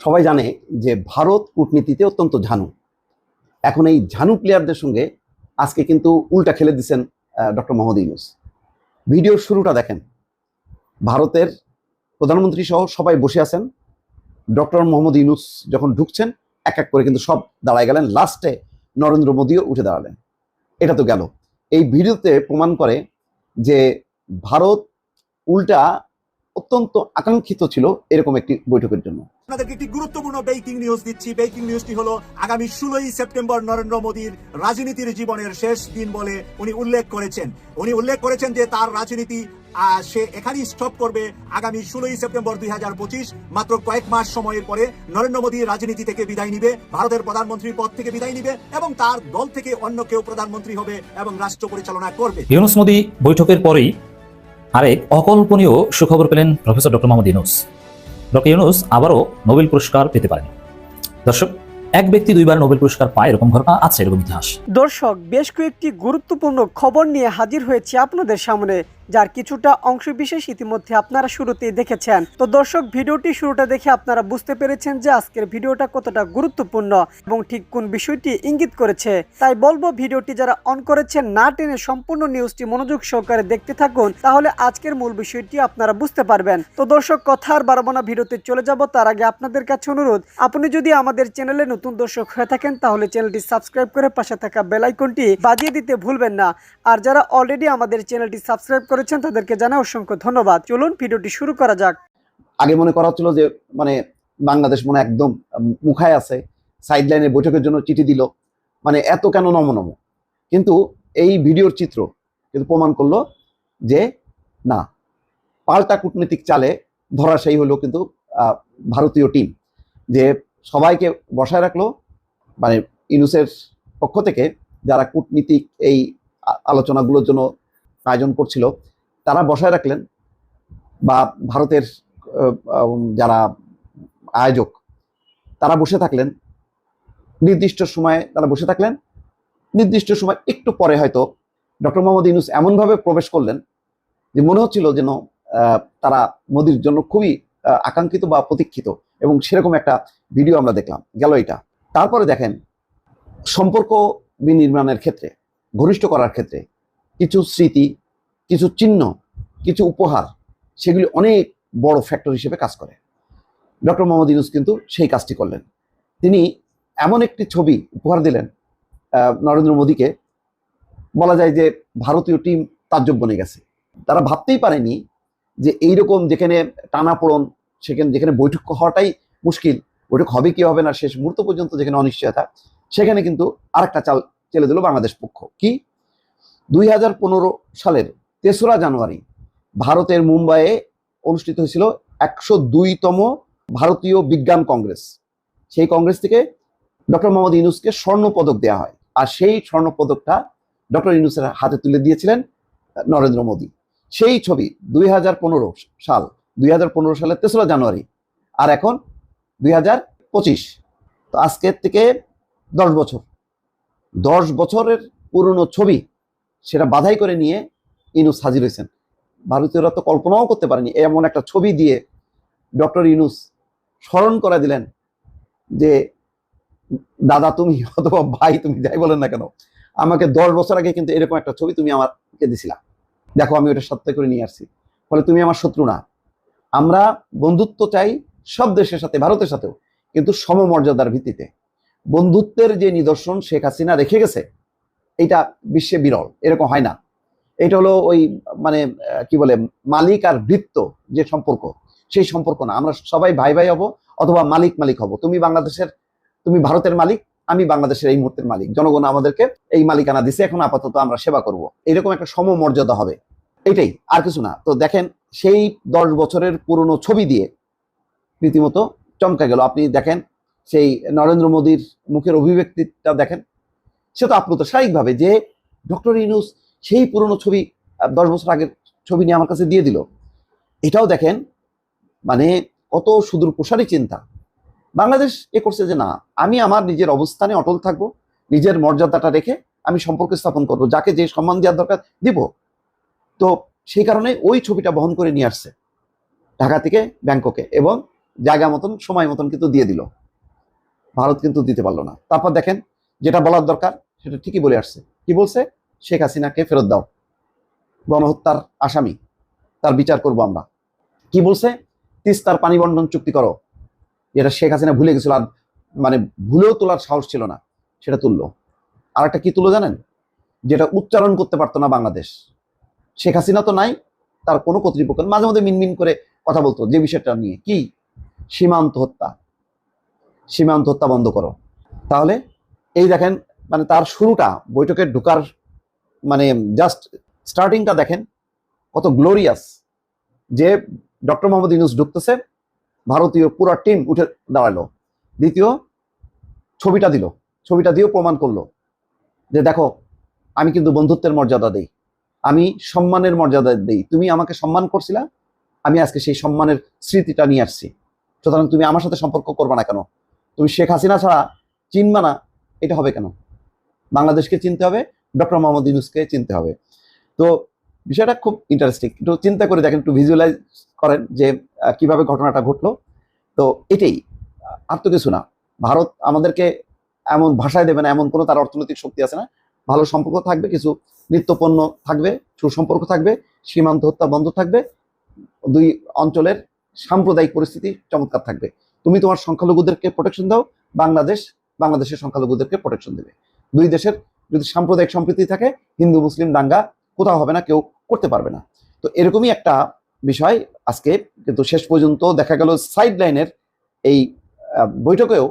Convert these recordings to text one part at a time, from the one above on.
সবাই জানে যে ভারত কূটনীতিতে অত্যন্ত ঝানু। এখন এই ঝানু প্লেয়ারদের সঙ্গে আজকে কিন্তু উল্টা খেলে দিচ্ছেন ডক্টর মোহাম্মদ ইউনূস। ভিডিওর শুরুটা দেখেন, ভারতের প্রধানমন্ত্রী সহ সবাই বসে আছেন। ডক্টর মোহাম্মদ ইউনূস যখন ঢুকছেন এক এক করে কিন্তু সব দাঁড়ায় গেলেন, লাস্টে নরেন্দ্র মোদীও উঠে দাঁড়ালেন। এটা তো গেল। এই ভিডিওতে প্রমাণ করে যে ভারত উল্টা অত্যন্ত আকাঙ্ক্ষিত ছিল এরকম একটি বৈঠকের জন্য। আপনাদেরকে একটি গুরুত্বপূর্ণ ব্রেকিং নিউজ দিচ্ছি। ব্রেকিং নিউজটি হলো আগামী 16ই সেপ্টেম্বর নরেন্দ্র মোদীর রাজনীতির জীবনের শেষ দিন বলে উনি উল্লেখ করেছেন যে তার রাজনীতি সে এখানেই স্টপ করবে। আগামী 16ই সেপ্টেম্বর 2025, মাত্র কয়েক মাস সময়ের পরে নরেন্দ্র মোদী রাজনীতি থেকে বিদায় নিবে, ভারতের প্রধানমন্ত্রীর পদ থেকে বিদায় নিবে এবং তার দল থেকে অন্য কেউ প্রধানমন্ত্রী হবে এবং রাষ্ট্র পরিচালনা করবে। ইউনূস মোদী বৈঠকের পরেই আরেক অকল্পনীয় সুখবর পেলেন professor doctor Mohammad Yunus. Doctor Yunus আবারও নোবেল পুরস্কার পেতে পারেন। দর্শক, এক ব্যক্তি দুইবার নোবেল পুরস্কার পায় এরকম ঘটনা আছে, এরকম ইতিহাস। দর্শক, বেশ কয়েকটি গুরুত্বপূর্ণ খবর নিয়ে হাজির হয়েছে আপনাদের সামনে, যার কিছুটা অংশবিশেষ ইতিমধ্যে আপনারা শুরুতেই দেখেছেন। তো দর্শক, ভিডিওটি শুরুটা দেখে আপনারা বুঝতে পেরেছেন যে আজকের ভিডিওটা কতটা গুরুত্বপূর্ণ এবং ঠিক কোন বিষয়টি ইঙ্গিত করেছে। তাই বলবো, ভিডিওটি যারা অন করেছেন না টেনে সম্পূর্ণ নিউজটি মনোযোগ সহকারে দেখতে থাকুন, তাহলে আজকের মূল বিষয়টি আপনারা বুঝতে পারবেন। তো দর্শক, কথা আর বাড়াবো না, ভিডিওতে চলে যাব। তার আগে আপনাদের কাছে অনুরোধ, আপনি যদি আমাদের চ্যানেলে নতুন দর্শক হয়ে থাকেন তাহলে চ্যানেলটি সাবস্ক্রাইব করে পাশে থাকা বেল আইকনটি বাজিয়ে দিতে ভুলবেন না। আর যারা অলরেডি আমাদের চ্যানেলটি সাবস্ক্রাইব করেছেন তাদেরকে জানাই অসংখ্য ধন্যবাদ। চলুন ভিডিওটি শুরু করা যাক। আগে মনে করা হচ্ছিল যে বাংলাদেশ মনে একদম মুখায় আছে, সাইড লাইনে বৈঠকের জন্য চিঠি দিল, এত কেন নম। কিন্তু এই ভিডিওর চিত্র কিন্তু প্রমাণ করলো যে না, পাল্টা কূটনীতিক চালে ধরাশায়ী হলো কিন্তু ভারতীয় টিম, যে সবাইকে বসায় রাখলো। ইউনূসের পক্ষ থেকে যারা কূটনীতিক এই আলোচনাগুলোর জন্য আয়োজন করছিল তারা বসায় রাখলেন, বা ভারতের যারা আয়োজক তারা বসে থাকলেন। নির্দিষ্ট সময়ে তারা বসে থাকলেন, নির্দিষ্ট সময় একটু পরে হয়তো ডক্টর মোহাম্মদ ইউনূস এমনভাবে প্রবেশ করলেন যে মনে হচ্ছিল যেন তারা মোদির জন্য খুবই আকাঙ্ক্ষিত বা প্রতীক্ষিত, এবং সেরকম একটা ভিডিও আমরা দেখলাম। গেল এটা। তারপরে দেখেন, সম্পর্ক বিনির্মাণের ক্ষেত্রে, ঘনিষ্ঠ করার ক্ষেত্রে কিছু স্মৃতি, কিছু চিহ্ন, কিছু উপহার, সেগুলি অনেক বড় ফ্যাক্টর হিসেবে কাজ করে। ডক্টর মোহাম্মদ ইউনূস কিন্তু সেই কাজটি করলেন। তিনি এমন একটি ছবি উপহার দিলেন নরেন্দ্র মোদীকে, বলা যায় যে ভারতীয় টিম তাজ্জব বনে গেছে। তারা ভাবতেই পারেনি যে এইরকম যেখানে টানাপোড়ন, যেখানে বৈঠক হওয়াটাই মুশকিল, বৈঠক হবে কি হবে না শেষ মুহূর্ত পর্যন্ত যেখানে অনিশ্চয়তা, সেখানে কিন্তু আরেকটা চাল চেলে দিল বাংলাদেশ পক্ষ। কি? 2015 সালের 3রা জানুয়ারি ভারতের মুম্বাইয়ে অনুষ্ঠিত হয়েছিল 102তম ভারতীয় বিজ্ঞান কংগ্রেস। সেই কংগ্রেস থেকে ডক্টর মোহাম্মদ ইউনূসকে স্বর্ণ পদক দেওয়া হয়, আর সেই স্বর্ণ পদকটা ডক্টর ইউনূসের হাতে তুলে দিয়েছিলেন নরেন্দ্র মোদী। সেই ছবি 2015 সালের 3রা জানুয়ারি, আর এখন 2025। তো আজকের থেকে 10 বছরের পুরনো ছবি, সেটা বাধাই করে নিয়ে ইউনূস হাজির হয়েছেন। ভারতীয়রা তো কল্পনাও করতে পারেনি এমন একটা ছবি দিয়ে ডক্টর ইউনূস স্মরণ করে দিলেন যে দাদা তুমি, অথবা ভাই তুমি, যাই বলেন না কেন, আমাকে 10 বছর আগে কিন্তু এরকম একটা ছবি তুমি আমাকে দিছিলা, দেখো আমি ওটা সত্য করে নিয়ে আসছি, ফলে তুমি আমার শত্রু না। আমরা বন্ধুত্ব চাই সব দেশের সাথে, ভারতের সাথেও, কিন্তু সমমর্যাদার ভিত্তিতে। বন্ধুত্বের যে নিদর্শন শেখ হাসিনা রেখে গেছে, এটা বিশ্বে বিরল, এরকম হয় না। এটা হলো ওই কি বলে, মালিক আর ভৃত্য যে সম্পর্ক, সেই সম্পর্ক না। আমরা সবাই ভাই ভাই হব, অথবা মালিক হব। তুমি ভারতের মালিক, আমি বাংলাদেশের এই মুহূর্তের মালিক। জনগণ আমাদেরকে এই মালিকানা দিছে, এখন আপাতত আমরা সেবা করব, এরকম একটা সমমর্যাদা হবে, এটাই, আর কিছু না। তো দেখেন, সেই 10 বছরের পুরনো ছবি দিয়ে রীতিমতো চমকা গেল। আপনি দেখেন সেই নরেন্দ্র মোদীর মুখের অভিব্যক্তিটা দেখেন, সে তো আপ্লুত স্বাভাবিকভাবে যে ডক্টর ইউনূস সেই পুরনো ছবি, 10 বছর আগের ছবি নিয়ে আমার কাছে দিয়ে দিল। এটাও দেখেন, কত সুদূর প্রসারী চিন্তা। বাংলাদেশ করছে যে না, আমি আমার নিজের অবস্থানে অটল থাকবো, নিজের মর্যাদাটা রেখে আমি সম্পর্ক স্থাপন করবো, যাকে যে সম্মান দেওয়ার দরকার দিব। তো সেই কারণে ওই ছবিটা বহন করে নিয়ে আসছে ঢাকা থেকে ব্যাংককে, এবং জায়গা মতন সময় মতন কিন্তু দিয়ে দিল, ভারত কিন্তু দিতে পারলো না। তারপর দেখেন যেটা বলার দরকার সেটা ঠিকই বলে আসছে। কি বলছে? শেখ হাসিনাকে ফেরত দাও, গণহত্যার আসামি, তার বিচার করব আমরা। কি বলছে? তিস্তার পানি বন্টন চুক্তি করো, যেটা শেখ হাসিনা ভুলে গেছিল, আর মানে ভুলেও তোলার সাহস ছিল না, সেটা তুললো। আর একটা কি তুলো জানেন? যেটা উচ্চারণ করতে পারতো না বাংলাদেশ। শেখ হাসিনা তো নাই, তার কোনো কর্তৃপক্ষ মাঝে মধ্যে মিনমিন করে কথা বলতো যে বিষয়টা নিয়ে, কি? সীমান্ত হত্যা। সীমান্ত হত্যা বন্ধ করো। তাহলে এই দেখেন, মানে তার শুরুটা, বৈঠকে ঢোকার মানে জাস্ট স্টার্টিংটা দেখেন কত গ্লোরিয়াস, যে ডক্টর মোহাম্মদ ইউনূস ঢুকতেছে, ভারতীয় পুরো টিম উঠে দাঁড়ালো। দ্বিতীয় ছবিটা দিল, ছবিটা দিয়েও প্রমাণ করলো যে দেখো আমি কিন্তু বন্ধুত্বের মর্যাদা দেই, আমি সম্মানের মর্যাদা দেই, তুমি আমাকে সম্মান করছিলা, আমি আজকে সেই সম্মানের স্মৃতিটা নিয়ে আসছি, সুতরাং তুমি আমার সাথে সম্পর্ক করবে না কেন? তুমি শেখ হাসিনা ছাড়া চিনবা না, এটা হবে কেন? বাংলাদেশকে চিনতে হবে, ডক্টর মোহাম্মদ ইউনূসকে চিনতে হবে। তো বিষয়টা খুব ইন্টারেস্টিং, একটু চিন্তা করে দেখেন, একটু ভিজুয়ালাইজ করেন যে কিভাবে ঘটনাটা ঘটলো। তো এটাই, আর তো কিছু না। ভারত আমাদেরকে এমন ভাষায় দেবে না, এমন কোনো তার অর্থনৈতিক শক্তি আছে না। ভালো সম্পর্ক থাকবে, কিছু নিত্যপণ্য থাকবে, সুসম্পর্ক থাকবে, সীমান্ত হত্যা বন্ধ থাকবে, দুই অঞ্চলের সাম্প্রদায়িক পরিস্থিতি চমৎকার থাকবে। তুমি তোমার সংখ্যালঘুদেরকে প্রোটেকশন দাও, বাংলাদেশের সংখ্যালঘুদেরকে প্রোটেকশন দেবে। দুই দেশের যদি সাম্প্রদায়িক সম্প্রীতি থাকে, হিন্দু মুসলিম দাঙ্গা কোথাও হবে না, কেউ করতে পারবে না। তো এরকমই একটা বিষয় আজকে, কিন্তু শেষ পর্যন্ত দেখা গেল সাইড লাইনের এই বৈঠকেও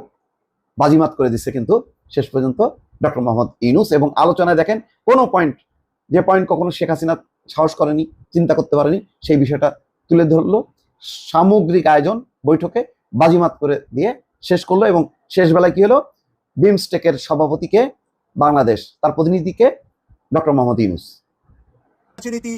বাজিমাত করে দিচ্ছে কিন্তু শেষ পর্যন্ত ডক্টর মোহাম্মদ ইউনূস। এবং আলোচনায় দেখেন কোনো পয়েন্ট, যে পয়েন্ট কখনো শেখ হাসিনা সাহস করেনি, চিন্তা করতে পারেনি, সেই বিষয়টা তুলে ধরলো। সামগ্রিক আয়োজন বৈঠকে বাজিমাত করে দিয়ে শেষ করলো। এবং শেষ বেলায় কি হলো? বিমস্টেকের সভাপতিকে বাংলাদেশ, তার প্রতিনিধিকে ডক্টর মোহাম্মদ ইউনূস। রাজনীতি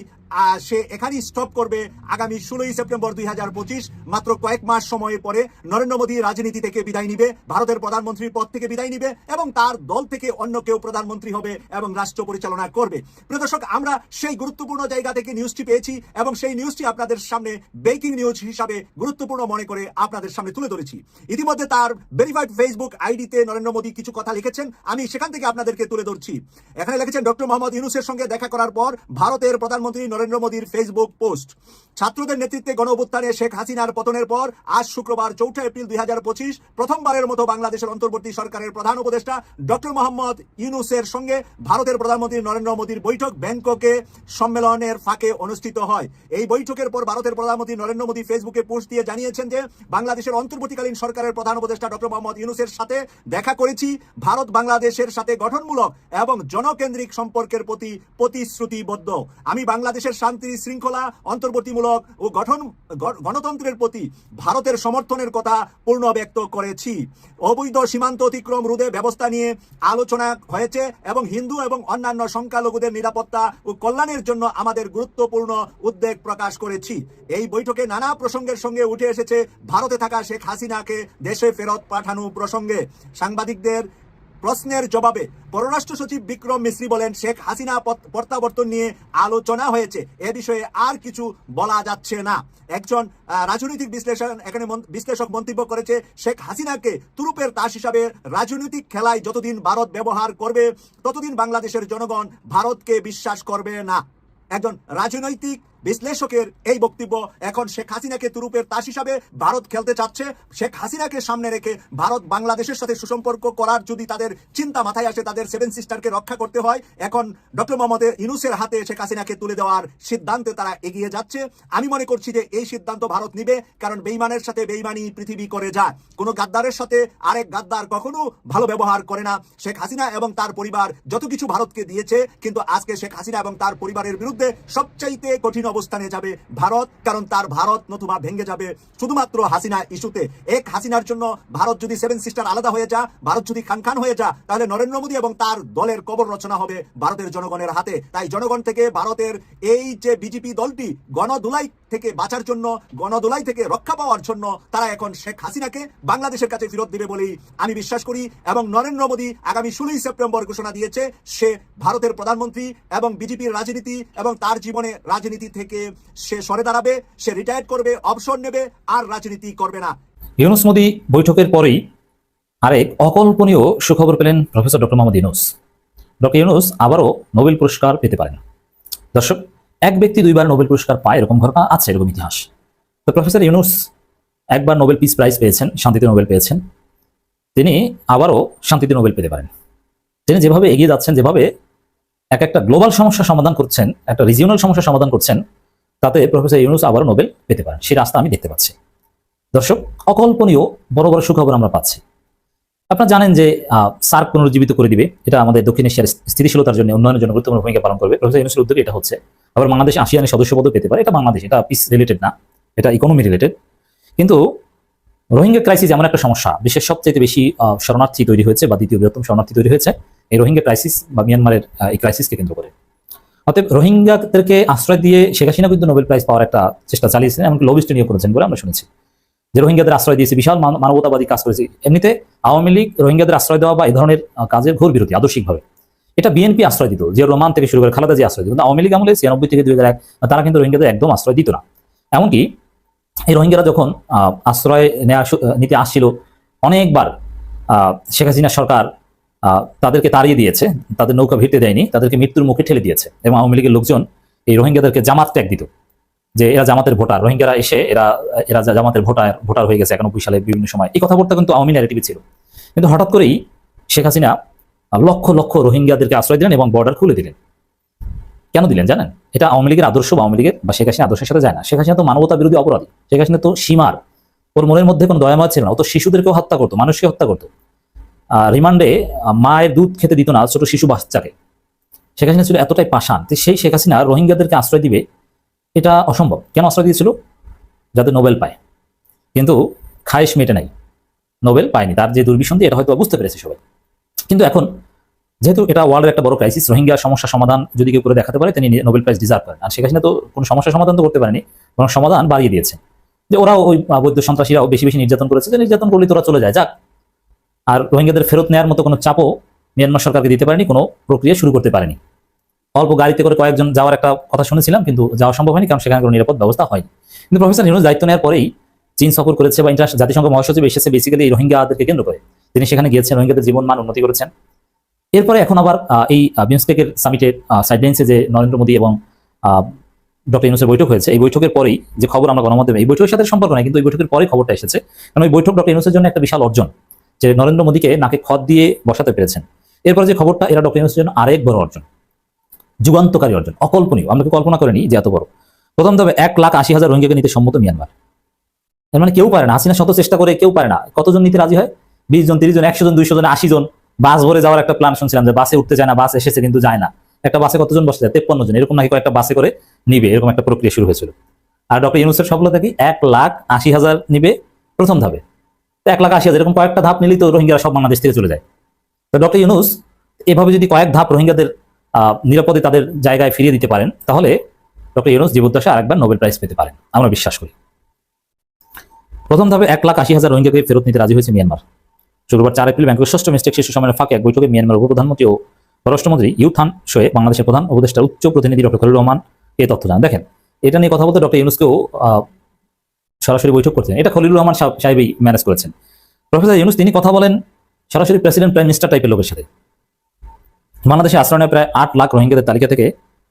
সে এখানেই স্টপ করবে আগামী 16ই সেপ্টেম্বর 2025, মাত্র কয়েক মাস সময়ের পরে নরেন্দ্র মোদী রাজনীতি থেকে বিদায় নিবে, ভারতের প্রধানমন্ত্রীর পদ থেকে বিদায় নিবে এবং তার দল থেকে অন্য কেউ প্রধানমন্ত্রী হবে এবং রাষ্ট্র পরিচালনা করবে। প্রিয় দর্শক, আমরা সেই গুরুত্বপূর্ণ জায়গা থেকে নিউজটি পেয়েছি এবং সেই নিউজটি আপনাদের সামনে ব্রেকিং নিউজ হিসাবে গুরুত্বপূর্ণ মনে করে আপনাদের সামনে তুলে ধরেছি। ইতিমধ্যে তার ভেরিফাইড ফেসবুক আইডিতে নরেন্দ্র মোদী কিছু কথা লিখেছেন, আমি সেখান থেকে আপনাদেরকে তুলে ধরছি। এখানে লিখেছেন, ডক্টর মোহাম্মদ ইউনূসের সঙ্গে দেখা করার পর ভারতের প্রধানমন্ত্রী নরেন্দ্র মোদীর ফেসবুক পোস্ট। ছাত্রদের নেতৃত্বে গণঅভ্যুত্থানে শেখ হাসিনার পতনের পর আজ শুক্রবার 4 এপ্রিল 2025 প্রথমবারের মতো বাংলাদেশের অন্তর্বর্তী সরকারের প্রধান উপদেষ্টা ডক্টর মোহাম্মদ ইউনূসের সঙ্গে ভারতের প্রধানমন্ত্রী নরেন্দ্র মোদীর বৈঠক ব্যাংককে সম্মেলনের ফাঁকে অনুষ্ঠিত হয়। এই বৈঠকের পর ভারতের প্রধানমন্ত্রী নরেন্দ্র মোদী ফেসবুকে পোস্ট দিয়ে জানিয়েছেন যে বাংলাদেশের অন্তর্বর্তীকালীন সরকারের প্রধান উপদেষ্টা ডক্টর মোহাম্মদ ইউনূসের সাথে দেখা করেছি। ভারত বাংলাদেশের সাথে গঠনমূলক এবং জনকেন্দ্রিক সম্পর্কের প্রতি প্রতিশ্রুতিবদ্ধ। আমি বাংলাদেশের শান্তি শৃঙ্খলা, অন্তর্বর্তীমূলক ও গণতন্ত্রের প্রতি ভারতের সমর্থনের কথা পূর্ণ ব্যক্ত করেছি। অবৈধ সীমান্ত অতিক্রম রোধে ব্যবস্থা নিয়ে আলোচনা হয়েছে এবং হিন্দু এবং অন্যান্য সংখ্যালঘুদের নিরাপত্তা ও কল্যাণের জন্য আমাদের গুরুত্বপূর্ণ উদ্বেগ প্রকাশ করেছি। এই বৈঠকে নানা প্রসঙ্গের সঙ্গে উঠে এসেছে ভারতে থাকা শেখ হাসিনাকে দেশে ফেরত পাঠানো প্রসঙ্গে। সাংবাদিকদের প্রশ্নের জবাবে পররাষ্ট্র সচিব বিক্রম মিশ্রি বলেন, শেখ হাসিনা প্রত্যাবর্তন নিয়ে আলোচনা হয়েছে, এ বিষয়ে আর কিছু বলা যাচ্ছে না। একজন রাজনৈতিক বিশ্লেষক মন্তব্য করেছে, শেখ হাসিনাকে তুরুপের তাস হিসাবে রাজনৈতিক খেলায় যতদিন ভারত ব্যবহার করবে ততদিন বাংলাদেশের জনগণ ভারতকে বিশ্বাস করবে না। একজন রাজনৈতিক বিশ্লেষকের এই বক্তব্য। এখন শেখ হাসিনাকে তুরুপের তাস হিসাবে ভারত খেলতে চাচ্ছে। শেখ হাসিনাকে সামনে রেখে ভারত বাংলাদেশের সাথে সুসম্পর্ক করার যদি তাদের চিন্তা মাথায় আসে, তাদের 7 সিস্টারকে রক্ষা করতে হয়, এখন ডক্টর মোহাম্মদ ইউনূসের হাতে শেখ হাসিনাকে তুলে দেওয়ার সিদ্ধান্তে তারা এগিয়ে যাচ্ছে। আমি মনে করছি যে এই সিদ্ধান্ত ভারত নিবে, কারণ বেইমানের সাথে বেইমানি পৃথিবী করে যায়। কোনো গাদ্দারের সাথে আরেক গাদ্দার কখনো ভালো ব্যবহার করে না। শেখ হাসিনা এবং তার পরিবার যত কিছু ভারতকে দিয়েছে, কিন্তু আজকে শেখ হাসিনা এবং তার পরিবারের বিরুদ্ধে সবচাইতে কঠিন অবস্থানে যাবে ভারত, কারণ তার ভারত নতুবা ভেঙে যাবে শুধুমাত্র হাসিনা ইস্যুতে। এক হাসিনার জন্য ভারত যদি 7 সিস্টার আলাদা হয়ে যা, ভারত যদি খান হয়ে যা, তাহলে নরেন্দ্র মোদী এবং তার দলের কবর রচনা হবে ভারতের জনগণের হাতে। তাই জনগণ থেকে ভারতের এই যে বিজেপি দলটি গণদুলাই থেকে বাঁচার জন্য, গণদুলাই থেকে রক্ষা পাওয়ার জন্য তারা এখন শেখ হাসিনাকে বাংলাদেশের কাছে ফেরত দিবে বলেই আমি বিশ্বাস করি। এবং নরেন্দ্র মোদী আগামী 16ই সেপ্টেম্বর ঘোষণা দিয়েছে সে ভারতের প্রধানমন্ত্রী এবং বিজেপির রাজনীতি এবং তার জীবনে রাজনীতি থেকে সে সরে দাঁড়াবে, সে রিটায়ার করবে, অবসর নেবে, আর রাজনীতি করবে না। ইউনুস মোদি বৈঠকের পরেই আরেক অকল্পনীয় সুখবর পেলেন professor doctor Mohammad Yunus. Doctor Yunus আবারও নোবেল পুরস্কার পেতে পারেন। দর্শক, এক ব্যক্তি দুইবার নোবেল পুরস্কার পায় এরকম ঘটনা আছে, এরকম ইতিহাস। তো প্রফেসর ইউনুস একবার নোবেল পিস প্রাইজ পেয়েছেন, শান্তিতে নোবেল পেয়েছেন, তিনি আবারও শান্তিতে নোবেল পেতে পারেন। তিনি যেভাবে এগিয়ে যাচ্ছেন, যেভাবে একটা গ্লোবাল সমস্যা সমাধান করছেন, একটা রিজিওনাল সমস্যা সমাধান করছেন, তাতে প্রফেসর ইউনুস আবারও নোবেল পেতে পারেন, সেই রাস্তা আমি দেখতে পাচ্ছি। দর্শক, অকল্পনীয় বড় বড় সুখবর আমরা পাচ্ছি। আপনারা জানেন যে সার্ক পুনরুজ্জীবিত করে দিবে, এটা আমাদের দক্ষিণ এশিয়ার স্থিতিশীলতার জন্য, উন্নয়নের জন্য গুরুত্বপূর্ণ ভূমিকা পালন করবে। প্রফেসর ইউনুসের উদ্যোগে এটা হচ্ছে। আবার বাংলাদেশ আসিয়ানের সদস্যপদও পেতে পারে। এটা বাংলাদেশ, এটা পিস রিলেটেড না, এটা ইকোনমি রিলেটেড। কিন্তু রোহিঙ্গা ক্রাইসিস এমন একটা সমস্যা, বিশ্বের সবচেয়ে বেশি শরণার্থী তৈরি হয়েছে বা দ্বিতীয় বৃহত্তম শরণার্থী তৈরি হয়েছে এই রোহিঙ্গা ক্রাইসিস বা মিয়ানমারের এই ক্রাইসিসকে কেন্দ্র করে। অতএব রোহিঙ্গাদেরকে আশ্রয় দিয়ে শেখ হাসিনা কিন্তু নোবেল প্রাইজ পাওয়ার একটা চেষ্টা চালিয়েছেন, এমনকি লবিস্ট নিয়োগ করেছেন বলে আমরা শুনেছি। যে রোহিঙ্গাদের আশ্রয় দিয়েছে, বিশাল মানবতাবাদী কাজ করেছে। এমনিতে আওয়ামী লীগ রোহিঙ্গাদের আশ্রয় দেওয়া বা এই ধরনের কাজের ঘোর বিরোধী আদর্শিকভাবে। এটা বিএনপি আশ্রয় দিত, জিয়াউর রহমান থেকে শুরু করে খালেদা জিয়া আশ্রয় দিত, কিন্তু আওয়ামী লীগ আমলে 96 থেকে 2001 তারা কিন্তু রোহিঙ্গাদের একদম আশ্রয় দিত না। এমনকি এই রোহিঙ্গারা যখন আশ্রয় নিতে আসছিল, অনেকবার শেখ হাসিনা সরকার তাদেরকে তাড়িয়ে দিয়েছে, তাদের নৌকা ভিড়তে দেয়নি, তাদেরকে মৃত্যুর মুখে ঠেলে দিয়েছে। এবং আওয়ামী লীগের লোকজন এই রোহিঙ্গাদেরকে জামাত ট্যাগ দিত, যে এরা জামাতের ভোটার, রোহিঙ্গারা এসে এরা জামাতের ভোটার হয়ে গেছে 91 সালে বিভিন্ন সময়। এই কথাবার্তা কিন্তু আওয়ামী ন্যারেটিভ ছিল। কিন্তু হঠাৎ করেই শেখ হাসিনা লক্ষ লক্ষ রোহিঙ্গাদেরকে আশ্রয় দিলেন এবং বর্ডার খুলে দিলেন। কেন দিলেন জানেন? এটা আওয়ামী লীগের আদর্শ বা আওয়ামী লীগের বা শেখ হাসিনা আদর্শের সাথে যায় না। শেখ হাসিনা তো মানবতা বিরোধী অপরাধী। শেখ হাসিনা তো সীমার, ওর মনের মধ্যে কোনো দয়াময় ছিল না। ও তো শিশুদেরকেও হত্যা করতো, মানুষকে হত্যা করতো। রিমান্ডে মায়ের দুধ খেতে দিত না ছোট শিশু বাচ্চাকে। শেখ হাসিনা ছিল এতটাই পাষাণ, সেই শেখ হাসিনা রোহিঙ্গাদেরকে আশ্রয় দিবে এটা অসম্ভব। কেন আশ্রয় দিয়েছিল? যাতে নোবেল পায়। কিন্তু খায়েশ মেটে নাই, নোবেল পায়নি। তার যে দুর্বিসন্ধি এটা হয়তো বুঝতে পেরেছে সবাই। কিন্তু এখন যেহেতু এটা ওয়ার্ল্ডের একটা বড় ক্রাইসিস, রোহিঙ্গা সমস্যা সমাধান যদি কেউ করে দেখাতে পারে তিনি নোবেল প্রাইজ ডিজার্ভ করেন। আর শেখ হাসিনা তো কোনো সমস্যা সমাধান তো করতে পারেনি, বরং সমাধান বাড়িয়ে দিয়েছে। যে ওরাও ওই বৈদ্য সন্ত্রাসীরাও বেশি বেশি নির্যাতন করেছে, যে নির্যাতন করলে তোরা চলে যায়, যাক। আর রোহিঙ্গাদের ফেরত নেওয়ার মতো কোনো চাপও মিয়ানমার সরকারকে দিতে পারেনি, কোনো প্রক্রিয়া শুরু করতে পারেনি। অল্প গাড়িতে করে কয়েকজন যাওয়ার একটা কথা শুনেছিলাম, কিন্তু যাওয়া সম্ভব হয়নি, কারণ সেখানে কোনো নিরাপদ ব্যবস্থা হয়নি। কিন্তু প্রফেসর ইউনুস দায়িত্ব নেওয়ার পরেই চীন সফর করেছে বা জাতিসংঘ মহাসচিব এসেছে বেসিক্যালি এই রোহিঙ্গাদেরকে কেন্দ্র করে। তিনি সেখানে গিয়েছেন, রোহিঙ্গাদের জীবন মান উন্নতি করেছেন। এরপরে এখন আবার এই বিমস্টেকের সামিটের সাইডলাইন্সে যে নরেন্দ্র মোদী এবং ডক্টর ইউনুসের বৈঠক হয়েছে, এই বৈঠকের পরেই যে খবর আমরা গণমাধ্যমে, এই বৈঠকের সাথে সম্পর্ক নাই, কিন্তু এই বৈঠকের পরেই খবরটা এসেছে। কারণ ওই বৈঠক ডক্টর ইউনুসের জন্য একটা বিশাল অর্জন, যে নরেন্দ্র মোদীকে নাকে খত দিয়ে বসাতে পেরেছেন। এরপরে যে খবরটা, এরা ডক্টর ইউনুসের জন্য আরেক বড় অর্জন, যুগান্তকারী অর্জন, অকল্পনীয়। আমরা কল্পনা করিনি যে এত বড়। প্রথম তবে 1,80,000 রোহিঙ্গাকে নিতে সম্মত মিয়ানমার। এর মানে কেউ পারে না, হাসিনা শত চেষ্টা করে কেউ পারে না। কতজন নিতে রাজি হয়? 20 জন, 30 জন, 100 জন, 200 জন, 80 জন। বাস ভরে যাওয়ার একটা প্ল্যান শুনছিলাম, যে বাসে উঠতে যায় না, বাস এসেছে কিন্তু যায় না। একটা বাসে কতজন বসে যায়? 53 জন। এরকম নাকি কয়েকটা বাসে করে নিবে, এরকম একটা প্রক্রিয়া শুরু হয়েছিল। আর ডক্টর ইউনুসের সফলতা কি? 1,80,000 নিবে প্রথম ধাপে। 1,80,000 এরকম কয়েকটা ধাপ নিলেই তো রোহিঙ্গারা সব বাংলাদেশ থেকে চলে যায়। তো ডক্টর ইউনুস এভাবে যদি কয়েক ধাপ রোহিঙ্গাদের নিরাপদে তাদের জায়গায় ফিরিয়ে দিতে পারেন, তাহলে ডক্টর ইউনুস জীবদ্দশায় আরেকবার নোবেল প্রাইজ পেতে পারেন, আমরা বিশ্বাস করি। প্রথম ধাপে 1,80,000 রোহিঙ্গাকে ফেরত নিতে রাজি হয়েছে মিয়ানমার। শুক্রবার 4 এপ্রিল ব্যাংককের 6ম মিস্টেক শীর্ষ সম্মেলনের ফাঁকে এক বৈঠকে মিয়ানমার উপপ্রধানমন্ত্রী ও পররাষ্ট্রমন্ত্রী ইউ থান শোয়ে বাংলাদেশের প্রধান উপদেষ্টা উচ্চ প্রতিনিধি ডক্টর খলিলুর রহমান এই তথ্য জানান। দেখেন, এটা নিয়ে কথা বলতে ডক্টর ইউনুসকেও সরাসরি বৈঠক করছেন, এটা খলিলুর রহমান সাহেবই ম্যানেজ করেছেন। প্রফেসর ইউনুস তিনি কথা বলেন সরাসরি প্রেসিডেন্ট প্রাইম মিনিস্টার টাইপের লোকের সাথে। বাংলাদেশে আশ্রয় নেওয়া প্রায় 8 লাখ রোহিঙ্গাদের তালিকা থেকে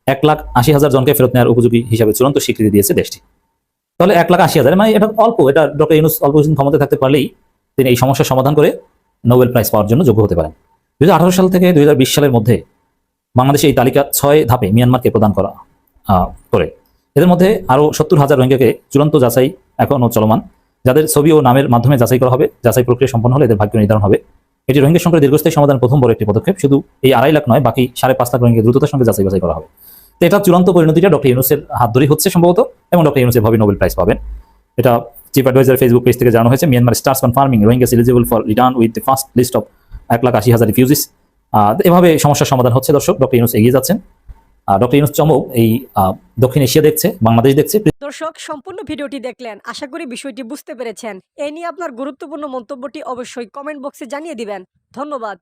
1,80,000 জনকে ফেরত নেওয়ার উপযোগী হিসাবে চূড়ান্ত স্বীকৃতি দিয়েছে দেশটি। তাহলে 1,80,000 মানে এটা অল্প। এটা ডক্টর ইউনুস অল্প কিছুদিন ক্ষমতায় থাকতে পারলেই তিনি এই সমস্যার সমাধান করে নোবেল প্রাইজ পাওয়ার জন্য যোগ্য হতে পারেন। 2018 সাল থেকে 2020 সালের মধ্যে বাংলাদেশে এই তালিকা 6 ধাপে মিয়ানমারকে প্রদান করা করে। এদের মধ্যে আরও 70,000 রোহিঙ্গাকে চূড়ান্ত যাচাই এখনও চলমান, যাদের ছবি ও নামের মাধ্যমে যাচাই করা হবে। যাচাই প্রক্রিয়া সম্পন্ন হলে এদের ভাগ্য নির্ধারণ হবে। এটি রোহিঙ্গা সংকটের দীর্ঘস্থায়ী সমাধান প্রথম বড় একটি পদক্ষেপ। শুধু এই 2.5 লাখ নয়, বাকি 5.5 লাখ রোহিঙ্গা দ্রুততার সঙ্গে যাচাই বাছাই করা হবে। তো এটা চূড়ান্ত পরিণতিটা ডক্টর ইউনুসের হাত ধরেই হচ্ছে সম্ভবত, এবং ডক্টর ইউনুস এভাবে নোবেল প্রাইজ পাবেন। এটা চিফ অ্যাডভাইজার ফেসবুক পেজ থেকে জানানো হয়েছে। Myanmar starts confirming Rohingyas eligible for return with the first list of 1,80,000 refugees. এভাবে সমস্যার সমাধান হচ্ছে। দর্শক, ডক্টর ইউনুস এগিয়ে যাচ্ছেন। ডক্টর ইউনুস চমক এই দক্ষিণ এশিয়া দেখছে, বাংলাদেশ দেখছে। দর্শক, সম্পূর্ণ ভিডিওটি দেখলেন, আশা করি বিষয়টি বুঝতে পেরেছেন। এই নিয়ে আপনার গুরুত্বপূর্ণ মন্তব্যটি অবশ্যই কমেন্ট বক্সে জানিয়ে দিবেন। ধন্যবাদ।